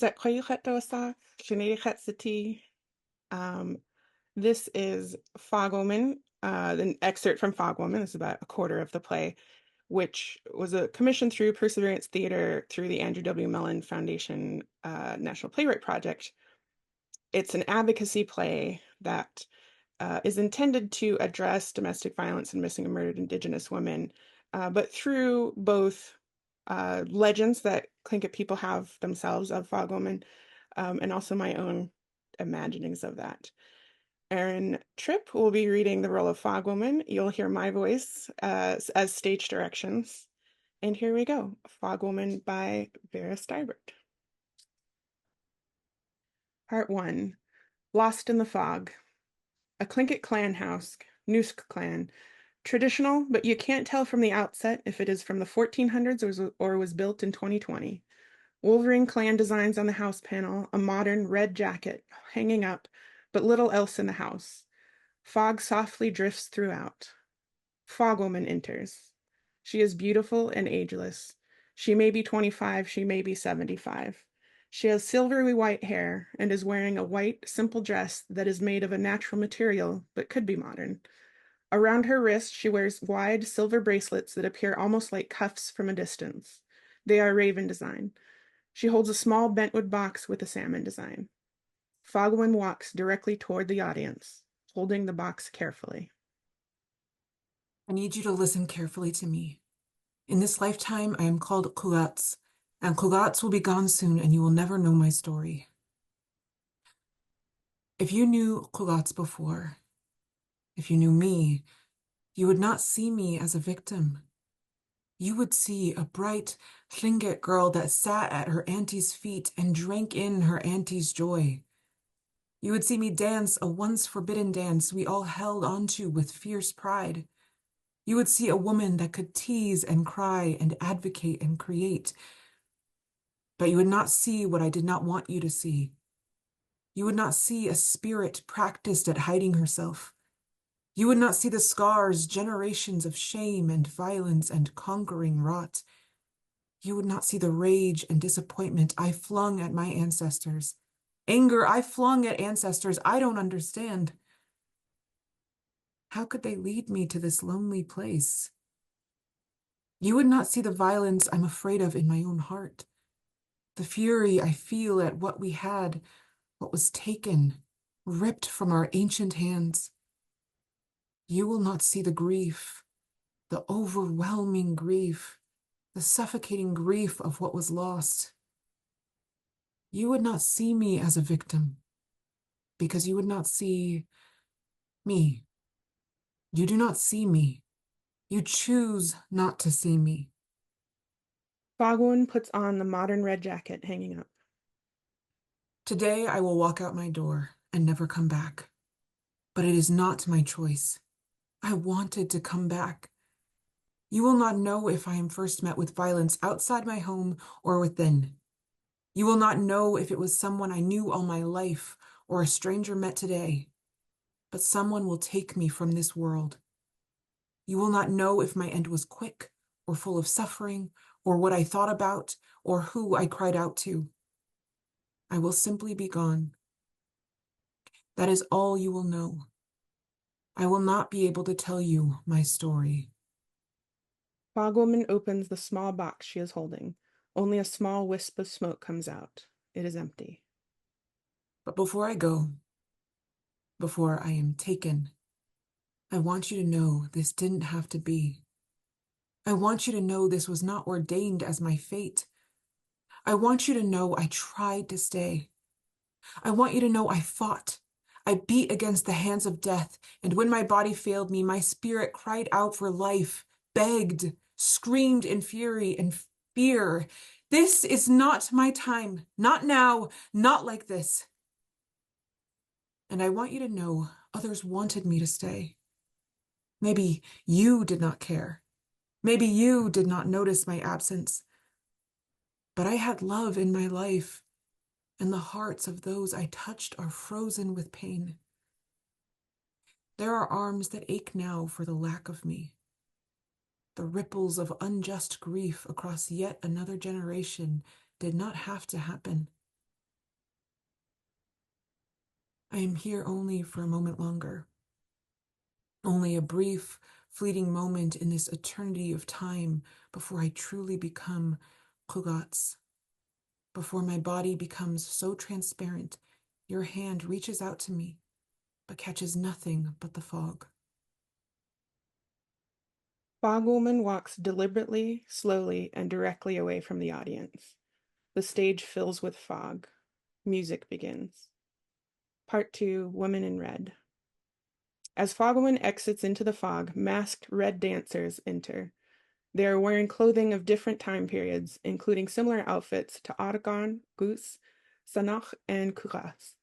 Zekwayuchetosa, Shinedichet This is Fogwoman, an excerpt from Fogwoman. This is about a quarter of the play, which was a commission through Perseverance Theater through the Andrew W. Mellon Foundation National Playwright Project. It's an advocacy play that is intended to address domestic violence and missing and murdered Indigenous women, but through both legends that Tlingit people have themselves of Fogwoman, and also my own imaginings of that. Erin Tripp will be reading the role of Fogwoman. You'll hear my voice as stage directions. And here we go, Fogwoman by Vera Starbard. Part 1, Lost in the Fog. A Tlingit clan house, Noosk clan. Traditional, but you can't tell from the outset if it is from the 1400s or was built in 2020. Wolverine clan designs on the house panel, a modern red jacket hanging up, but little else in the house. Fog softly drifts throughout. Fogwoman enters. She is beautiful and ageless. She may be 25, she may be 75. She has silvery white hair and is wearing a white, simple dress that is made of a natural material, but could be modern. Around her wrist, she wears wide silver bracelets that appear almost like cuffs from a distance. They are raven design. She holds a small bentwood box with a salmon design. Fogwoman walks directly toward the audience, holding the box carefully. I need you to listen carefully to me. In this lifetime, I am called Kulats, and Kulats will be gone soon, and you will never know my story. If you knew Kulats before, if you knew me, you would not see me as a victim. You would see a bright Tlingit girl that sat at her auntie's feet and drank in her auntie's joy. You would see me dance a once forbidden dance we all held onto with fierce pride. You would see a woman that could tease and cry and advocate and create. But you would not see what I did not want you to see. You would not see a spirit practiced at hiding herself. You would not see the scars, generations of shame and violence and conquering wrought. You would not see the rage and disappointment I flung at my ancestors. Anger I flung at ancestors I don't understand. How could they lead me to this lonely place? You would not see the violence I'm afraid of in my own heart, the fury I feel at what we had, what was taken, ripped from our ancient hands. You will not see the grief, the overwhelming grief, the suffocating grief of what was lost. You would not see me as a victim because you would not see me. You do not see me. You choose not to see me. Fogwoman puts on the modern red jacket hanging up. Today I will walk out my door and never come back. But it is not my choice. I wanted to come back. You will not know if I am first met with violence outside my home or within. You will not know if it was someone I knew all my life or a stranger met today. But someone will take me from this world. You will not know if my end was quick or full of suffering or what I thought about or who I cried out to. I will simply be gone. That is all you will know. I will not be able to tell you my story. Fogwoman opens the small box she is holding. Only a small wisp of smoke comes out. It is empty. But before I go, before I am taken, I want you to know this didn't have to be. I want you to know this was not ordained as my fate. I want you to know I tried to stay. I want you to know I fought. I beat against the hands of death, and when my body failed me, my spirit cried out for life, begged, screamed in fury and fear. This is not my time. Not now. Not like this. And I want you to know others wanted me to stay. Maybe you did not care. Maybe you did not notice my absence. But I had love in my life, and the hearts of those I touched are frozen with pain. There are arms that ache now for the lack of me. The ripples of unjust grief across yet another generation did not have to happen. I am here only for a moment longer. Only a brief, fleeting moment in this eternity of time before I truly become Kugats. Before my body becomes so transparent, your hand reaches out to me, but catches nothing but the fog. Fogwoman walks deliberately, slowly, and directly away from the audience. The stage fills with fog. Music begins. Part 2, Women in Red. As Fogwoman exits into the fog, masked red dancers enter. They are wearing clothing of different time periods, including similar outfits to Aragon, Goose, Sanach, and Kuras.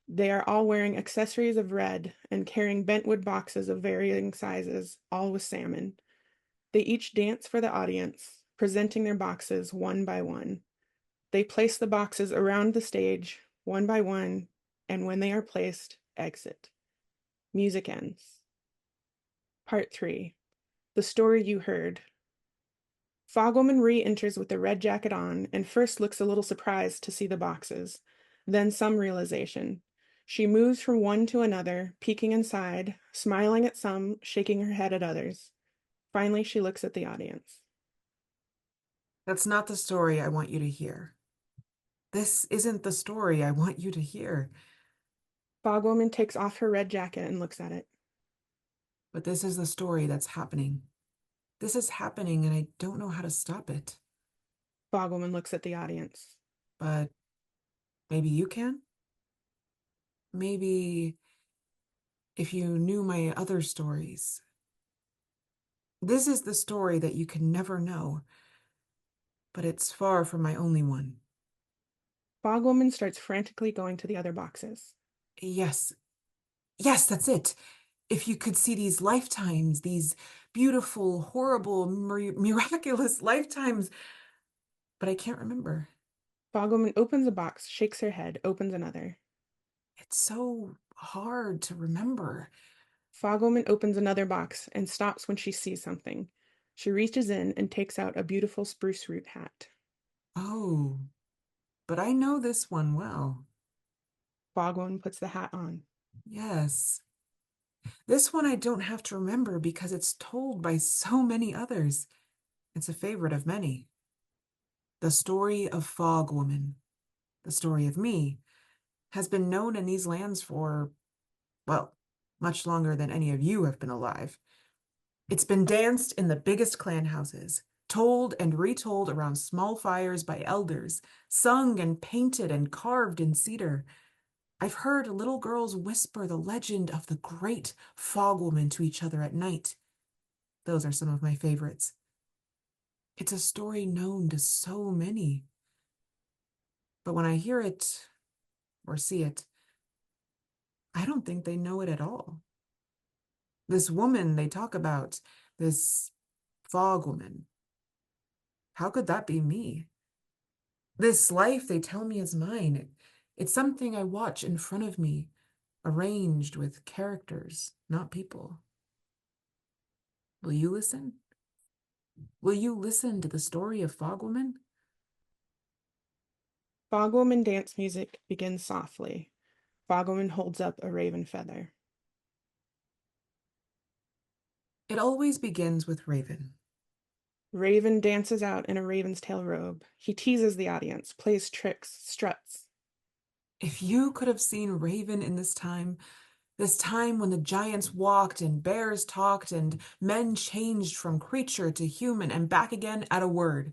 They are all wearing accessories of red and carrying bentwood boxes of varying sizes, all with salmon. They each dance for the audience, presenting their boxes one by one. They place the boxes around the stage, one by one, and when they are placed, exit. Music ends. Part 3. The Story You Heard. Fogwoman re-enters with the red jacket on and first looks a little surprised to see the boxes, then some realization. She moves from one to another, peeking inside, smiling at some, shaking her head at others. Finally, she looks at the audience. That's not the story I want you to hear. This isn't the story I want you to hear. Fogwoman takes off her red jacket and looks at it. But this is the story that's happening. This is happening, and I don't know how to stop it. Fogwoman looks at the audience. But maybe you can? Maybe if you knew my other stories. This is the story that you can never know, but it's far from my only one. Fogwoman starts frantically going to the other boxes. Yes, yes, that's it. If you could see these lifetimes, these beautiful, horrible, miraculous lifetimes, but I can't remember. Fogwoman opens a box, shakes her head, opens another. It's so hard to remember. Fogwoman opens another box and stops when she sees something. She reaches in and takes out a beautiful spruce root hat. Oh, but I know this one well. Fogwoman puts the hat on. Yes. This one I don't have to remember because it's told by so many others. It's a favorite of many. The story of Fogwoman, the story of me, has been known in these lands for, well, much longer than any of you have been alive. It's been danced in the biggest clan houses, told and retold around small fires by elders, sung and painted and carved in cedar. I've heard little girls whisper the legend of the great Fogwoman to each other at night. Those are some of my favorites. It's a story known to so many. But when I hear it or see it, I don't think they know it at all. This woman they talk about, this Fogwoman, how could that be me? This life they tell me is mine. It's something I watch in front of me, arranged with characters, not people. Will you listen? Will you listen to the story of Fogwoman? Fogwoman dance music begins softly. Fogwoman holds up a raven feather. It always begins with Raven. Raven dances out in a raven's tail robe. He teases the audience, plays tricks, struts. If you could have seen Raven in this time when the giants walked and bears talked and men changed from creature to human and back again at a word.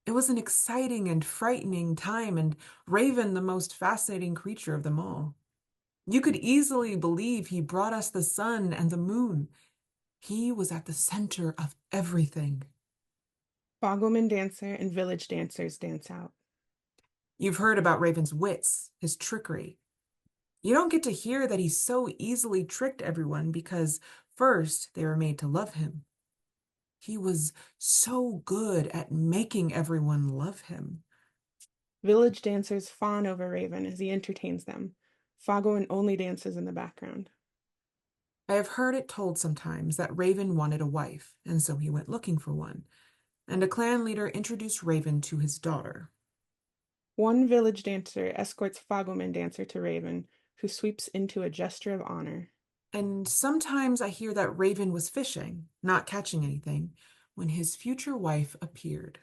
It was an exciting and frightening time, and Raven the most fascinating creature of them all. You could easily believe he brought us the sun and the moon. He was at the center of everything. Fogwoman dancer and village dancers dance out. You've heard about Raven's wits, his trickery. You don't get to hear that he so easily tricked everyone because first they were made to love him. He was so good at making everyone love him. Village dancers fawn over Raven as he entertains them. Fogwoman only dances in the background. I have heard it told sometimes that Raven wanted a wife, and so he went looking for one, and a clan leader introduced Raven to his daughter. One village dancer escorts Fogwoman dancer to Raven, who sweeps into a gesture of honor. And sometimes I hear that Raven was fishing, not catching anything, when his future wife appeared.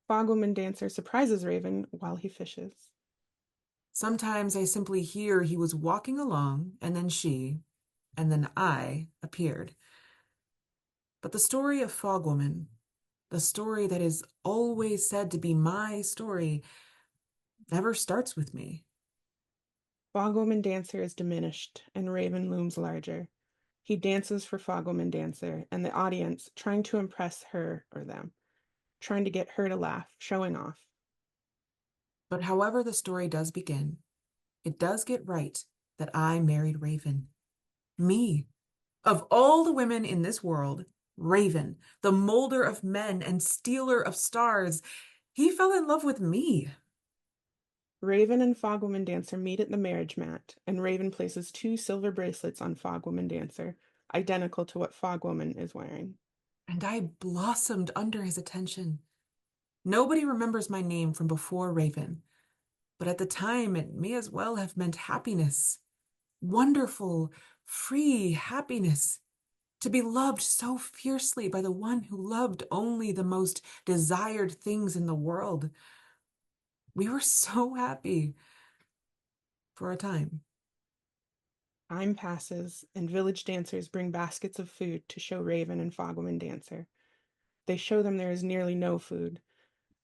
Fogwoman Dancer surprises Raven while he fishes. Sometimes I simply hear he was walking along, and then she, and then I appeared. But the story of Fogwoman, the story that is always said to be my story, never starts with me. Fogwoman Dancer is diminished, and Raven looms larger. He dances for Fogwoman Dancer, and the audience, trying to impress her or them, trying to get her to laugh, showing off. But however the story does begin, it does get right that I married Raven. Me. Of all the women in this world, Raven, the molder of men and stealer of stars, he fell in love with me. Raven and Fogwoman Dancer meet at the marriage mat, and Raven places 2 silver bracelets on Fogwoman Dancer, identical to what Fogwoman is wearing. And I blossomed under his attention. Nobody remembers my name from before Raven, but at the time it may as well have meant happiness. Wonderful, free happiness. To be loved so fiercely by the one who loved only the most desired things in the world. We were so happy for a time. Time passes, and village dancers bring baskets of food to show Raven and Fogwoman Dancer. They show them there is nearly no food.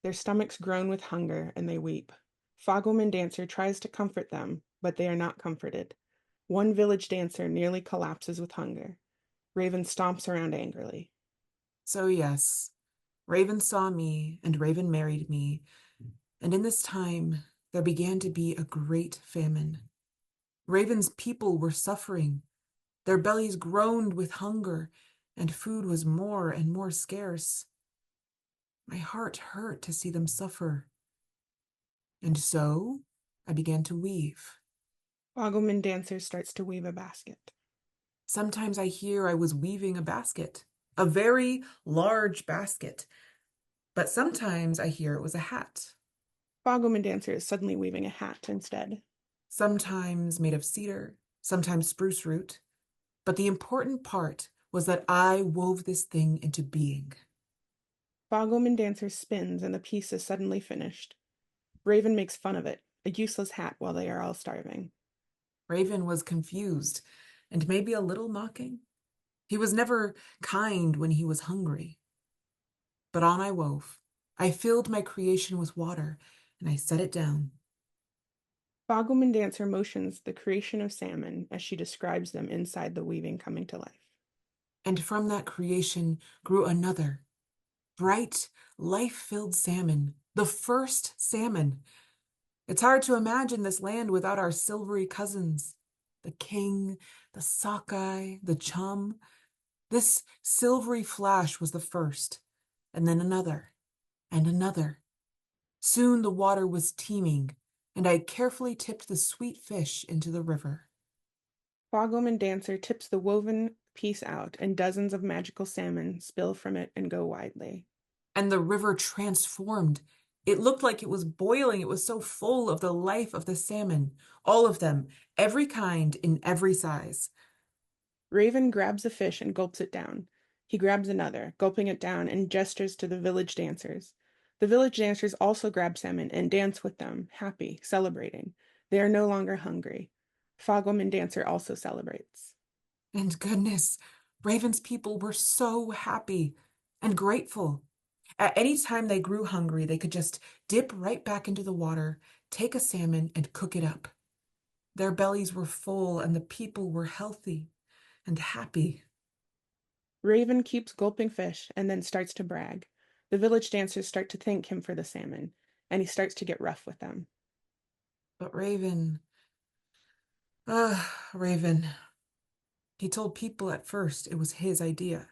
Their stomachs groan with hunger, and they weep. Fogwoman Dancer tries to comfort them, but they are not comforted. One village dancer nearly collapses with hunger. Raven stomps around angrily. So yes, Raven saw me, and Raven married me, and in this time there began to be a great famine. Raven's people were suffering. Their bellies groaned with hunger, and food was more and more scarce. My heart hurt to see them suffer. And so I began to weave. Fogwoman Dancer starts to weave a basket. Sometimes I hear I was weaving a basket, a very large basket, but sometimes I hear it was a hat. Fogwoman Dancer is suddenly weaving a hat instead. Sometimes made of cedar, sometimes spruce root. But the important part was that I wove this thing into being. Fogwoman Dancer spins and the piece is suddenly finished. Raven makes fun of it, a useless hat while they are all starving. Raven was confused and maybe a little mocking. He was never kind when he was hungry. But on I wove. I filled my creation with water and I set it down. Fogwoman Dancer motions the creation of salmon as she describes them inside the weaving coming to life. And from that creation grew another, bright, life-filled salmon, the first salmon. It's hard to imagine this land without our silvery cousins, the king, the sockeye, the chum. This silvery flash was the first, and then another, and another. Soon the water was teeming, and I carefully tipped the sweet fish into the river. Fogwoman Dancer tips the woven piece out, and dozens of magical salmon spill from it and go widely. And the river transformed. It looked like it was boiling. It was so full of the life of the salmon, all of them, every kind in every size. Raven grabs a fish and gulps it down. He grabs another, gulping it down, and gestures to the village dancers. The village dancers also grab salmon and dance with them, happy, celebrating. They are no longer hungry. Fogwoman Dancer also celebrates. And goodness, Raven's people were so happy and grateful. At any time they grew hungry, they could just dip right back into the water, take a salmon, and cook it up. Their bellies were full, and the people were healthy and happy. Raven keeps gulping fish and then starts to brag. The village dancers start to thank him for the salmon, and he starts to get rough with them. But Raven, Raven, he told people at first it was his idea.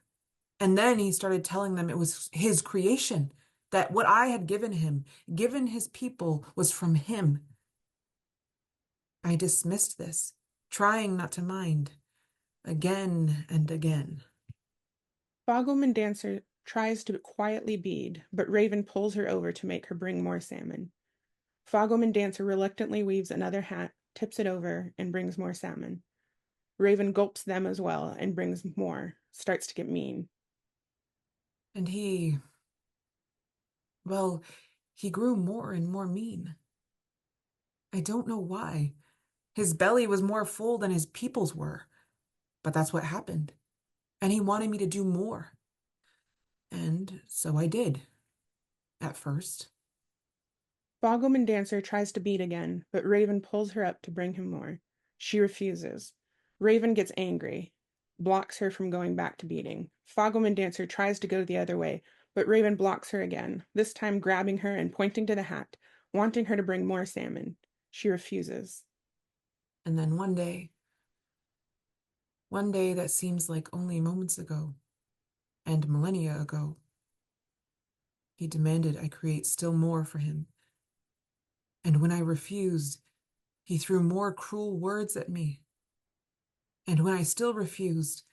And then he started telling them it was his creation, that what I had given him, given his people, was from him. I dismissed this, trying not to mind, again and again. Fogwoman Dancer tries to quietly bead, but Raven pulls her over to make her bring more salmon. Fogwoman Dancer reluctantly weaves another hat tips it over, and brings more salmon. Raven gulps them as well and brings more, starts to get mean. And well, he grew more and more mean. I don't know why. His belly was more full than his people's were, but that's what happened. And he wanted me to do more. And so I did, at first. Bogleman Dancer tries to beat again, but Raven pulls her up to bring him more. She refuses. Raven gets angry, blocks her from going back to beating. Fogleman Dancer tries to go the other way, but Raven blocks her again, this time grabbing her and pointing to the hat, wanting her to bring more salmon. She refuses. And then one day that seems like only moments ago, and millennia ago, he demanded I create still more for him. And when I refused, he threw more cruel words at me. And when I still refused,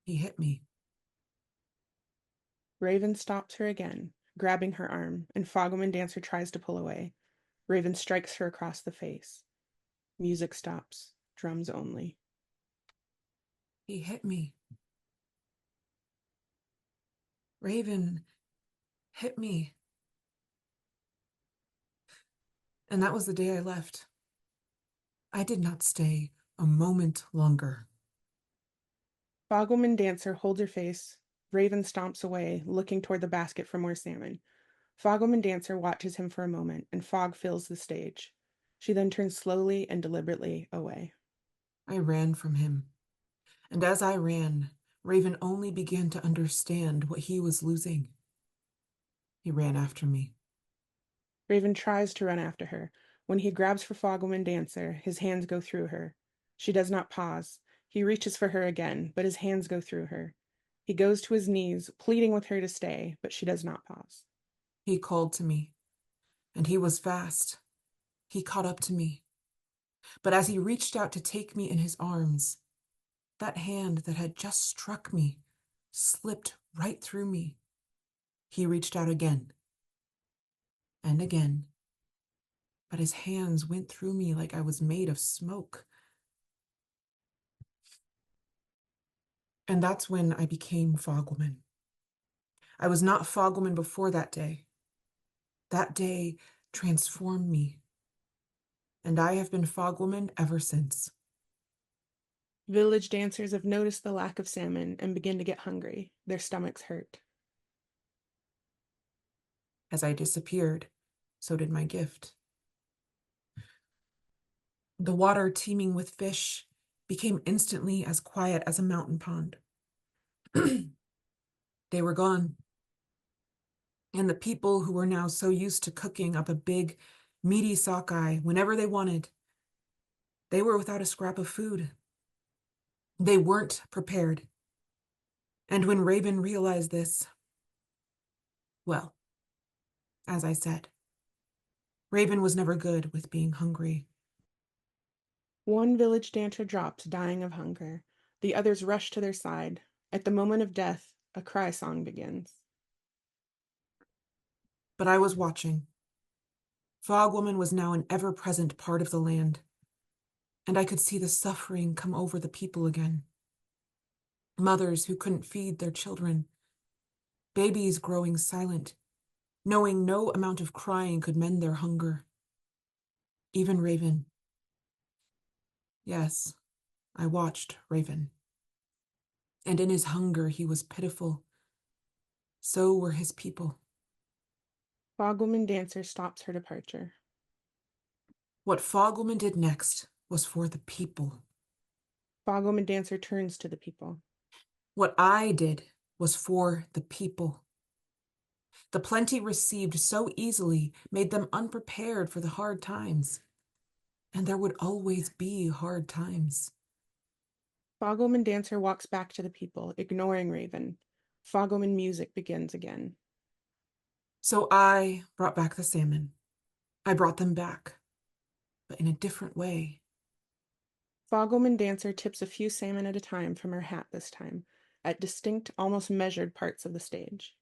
he hit me. Raven stops her again, grabbing her arm, and Fogleman Dancer tries to pull away. Raven strikes her across the face. Music stops, drums only. He hit me. Raven hit me. And that was the day I left. I did not stay a moment longer. Fogleman Dancer holds her face. Raven stomps away, looking toward the basket for more salmon. Fogleman Dancer watches him for a moment, and fog fills the stage. She then turns slowly and deliberately away. I ran from him. And as I ran, Raven only began to understand what he was losing. He ran after me. Raven tries to run after her. When he grabs for Fogleman Dancer, his hands go through her. She does not pause. He reaches for her again, but his hands go through her. He goes to his knees, pleading with her to stay, but she does not pause. He called to me, and he was fast. He caught up to me. But as he reached out to take me in his arms, that hand that had just struck me slipped right through me. He reached out again and again, but his hands went through me like I was made of smoke. And that's when I became Fogleman. I was not Fogleman before that day. That day transformed me, and I have been Fogleman ever since. Village dancers have noticed the lack of salmon and begin to get hungry. Their stomachs hurt. As I disappeared, so did my gift. The water teeming with fish became instantly as quiet as a mountain pond. They were gone. And the people who were now so used to cooking up a big, meaty sockeye whenever they wanted, they were without a scrap of food. They weren't prepared. And when Raven realized this, well, as I said, Raven was never good with being hungry. One village dancer drops, dying of hunger. The others rush to their side. At the moment of death, a cry song begins. But I was watching. Fogwoman was now an ever-present part of the land, and I could see the suffering come over the people again. Mothers who couldn't feed their children, babies growing silent, knowing no amount of crying could mend their hunger. Even Raven. Yes, I watched Raven. And in his hunger, he was pitiful. So were his people. Fogleman Dancer stops her departure. What Fogleman did next was for the people. Fogleman Dancer turns to the people. What I did was for the people. The plenty received so easily made them unprepared for the hard times. And there would always be hard times. Fogleman Dancer walks back to the people, ignoring Raven. Fogleman music begins again. So I brought back the salmon. I brought them back, but in a different way. Fogleman Dancer tips a few salmon at a time from her hat this time, at distinct, almost measured parts of the stage.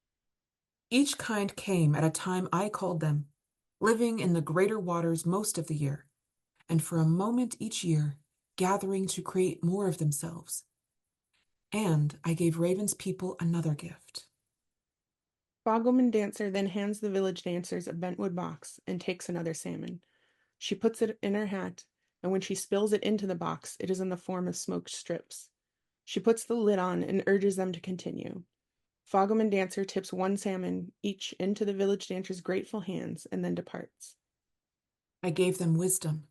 Each kind came at a time I called them, living in the greater waters most of the year, and for a moment each year, gathering to create more of themselves. And I gave Raven's people another gift. Fogwoman Dancer then hands the village dancers a bentwood box and takes another salmon. She puts it in her hat, and when she spills it into the box, it is in the form of smoked strips. She puts the lid on and urges them to continue. Fogwoman Dancer tips one salmon each into the village dancers' grateful hands and then departs. I gave them wisdom.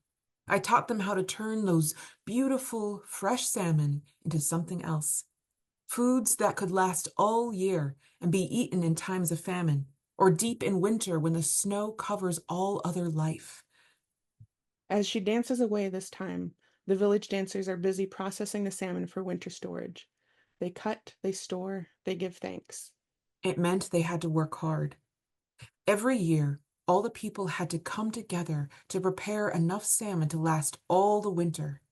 I taught them how to turn those beautiful, fresh salmon into something else. Foods that could last all year and be eaten in times of famine, or deep in winter when the snow covers all other life. As she dances away this time, the village dancers are busy processing the salmon for winter storage. They cut, they store, they give thanks. It meant they had to work hard. Every year, all the people had to come together to prepare enough salmon to last all the winter.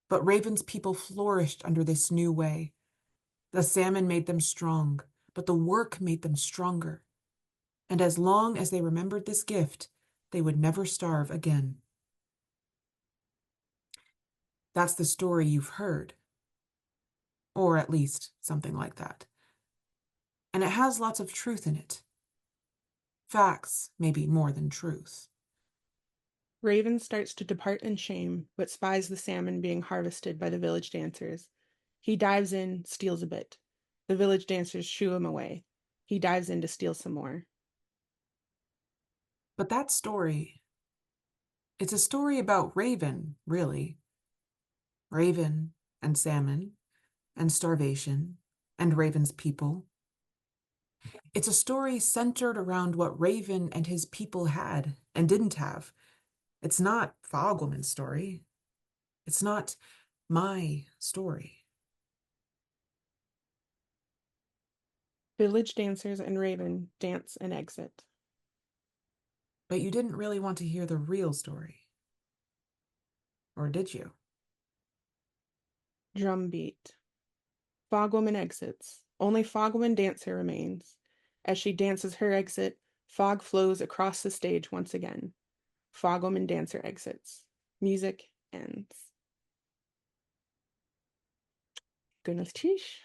But Raven's people flourished under this new way. The salmon made them strong, but the work made them stronger. And as long as they remembered this gift, they would never starve again. That's the story you've heard. Or at least something like that. And it has lots of truth in it. Facts, maybe more than truth. Raven starts to depart in shame, but spies the salmon being harvested by the village dancers. He dives in, steals a bit. The village dancers shoo him away. He dives in to steal some more. But that story, it's a story about Raven, really. Raven and salmon and starvation and Raven's people. It's a story centered around what Raven and his people had and didn't have. It's not Fogwoman's story. It's not my story. Village dancers and Raven dance and exit. But you didn't really want to hear the real story. Or did you? Drum beat. Fogwoman exits. Only Fogwoman Dancer remains. As she dances her exit, fog flows across the stage once again. Fogwoman Dancer exits. Music ends. Goodness, Tish.